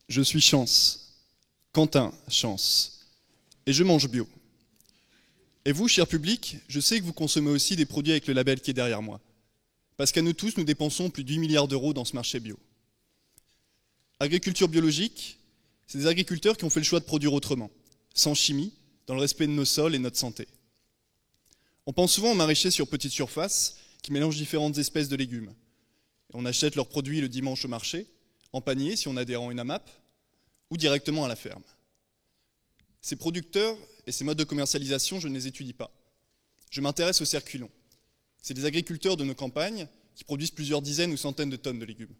Je suis Chance, Quentin Chance, et je mange bio. Et vous, cher public, je sais que vous consommez aussi des produits avec le label qui est derrière moi. Parce qu'à nous tous, nous dépensons plus de 8 milliards d'euros dans ce marché bio. Agriculture biologique, c'est des agriculteurs qui ont fait le choix de produire autrement, sans chimie, dans le respect de nos sols et de notre santé. On pense souvent aux maraîchers sur petite surface qui mélangent différentes espèces de légumes. On achète leurs produits le dimanche au marché, en panier si on adhère à une AMAP, ou directement à la ferme. Ces producteurs et ces modes de commercialisation, je ne les étudie pas. Je m'intéresse aux circuits longs. C'est des agriculteurs de nos campagnes qui produisent plusieurs dizaines ou centaines de tonnes de légumes.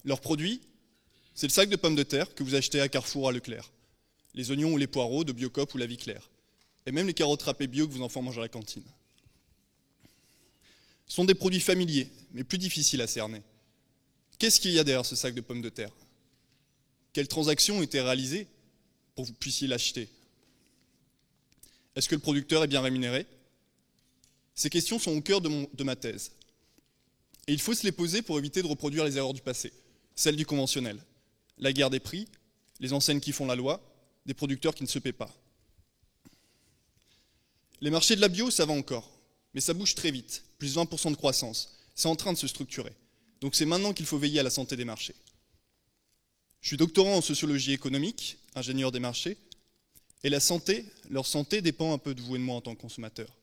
Leurs produits, c'est le sac de pommes de terre que vous achetez à Carrefour ou à Leclerc, les oignons ou les poireaux de Biocop ou La Vie Claire, et même les carottes râpées bio que vos enfants mangent à la cantine. Ce sont des produits familiers, mais plus difficiles à cerner. Qu'est-ce qu'il y a derrière ce sac de pommes de terre? Quelles transactions ont été réalisées pour que vous puissiez l'acheter? Est-ce que le producteur est bien rémunéré? Ces questions sont au cœur de ma thèse. Et il faut se les poser pour éviter de reproduire les erreurs du passé, celles du conventionnel, la guerre des prix, les enseignes qui font la loi, des producteurs qui ne se paient pas. Les marchés de la bio, ça va encore, mais ça bouge très vite, plus 20% de croissance. C'est en train de se structurer. Donc c'est maintenant qu'il faut veiller à la santé des marchés. Je suis doctorant en sociologie économique, ingénieur des marchés, et leur santé dépend un peu de vous et de moi en tant que consommateurs,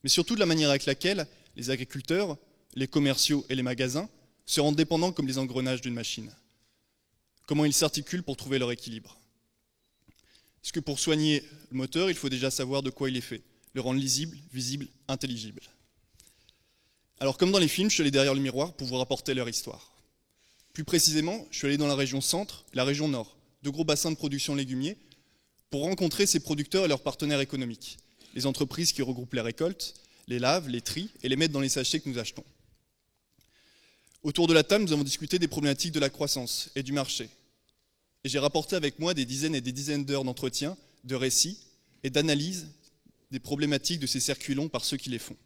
mais surtout de la manière avec laquelle les agriculteurs, les commerciaux et les magasins se rendent dépendants comme les engrenages d'une machine. Comment ils s'articulent pour trouver leur équilibre. Parce que pour soigner le moteur, il faut déjà savoir de quoi il est fait, le rendre lisible, visible, intelligible. Alors comme dans les films, je suis allé derrière le miroir pour vous rapporter leur histoire. Plus précisément, je suis allé dans la région centre et la région nord, deux gros bassins de production légumiers, pour rencontrer ces producteurs et leurs partenaires économiques, les entreprises qui regroupent les récoltes, les lavent, les trient et les mettent dans les sachets que nous achetons. Autour de la table, nous avons discuté des problématiques de la croissance et du marché. Et j'ai rapporté avec moi des dizaines et des dizaines d'heures d'entretien, de récits et d'analyse des problématiques de ces circuits longs par ceux qui les font.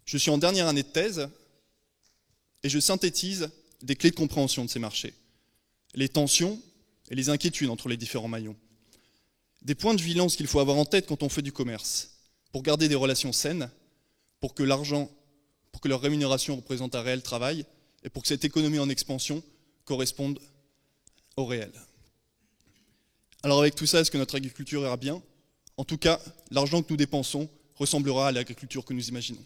Je suis en dernière année de thèse et je synthétise des clés de compréhension de ces marchés, les tensions et les inquiétudes entre les différents maillons, des points de vigilance qu'il faut avoir en tête quand on fait du commerce, pour garder des relations saines, pour que leur rémunération représente un réel travail et pour que cette économie en expansion corresponde au réel. Alors avec tout ça, est-ce que notre agriculture ira bien? En tout cas, l'argent que nous dépensons ressemblera à l'agriculture que nous imaginons.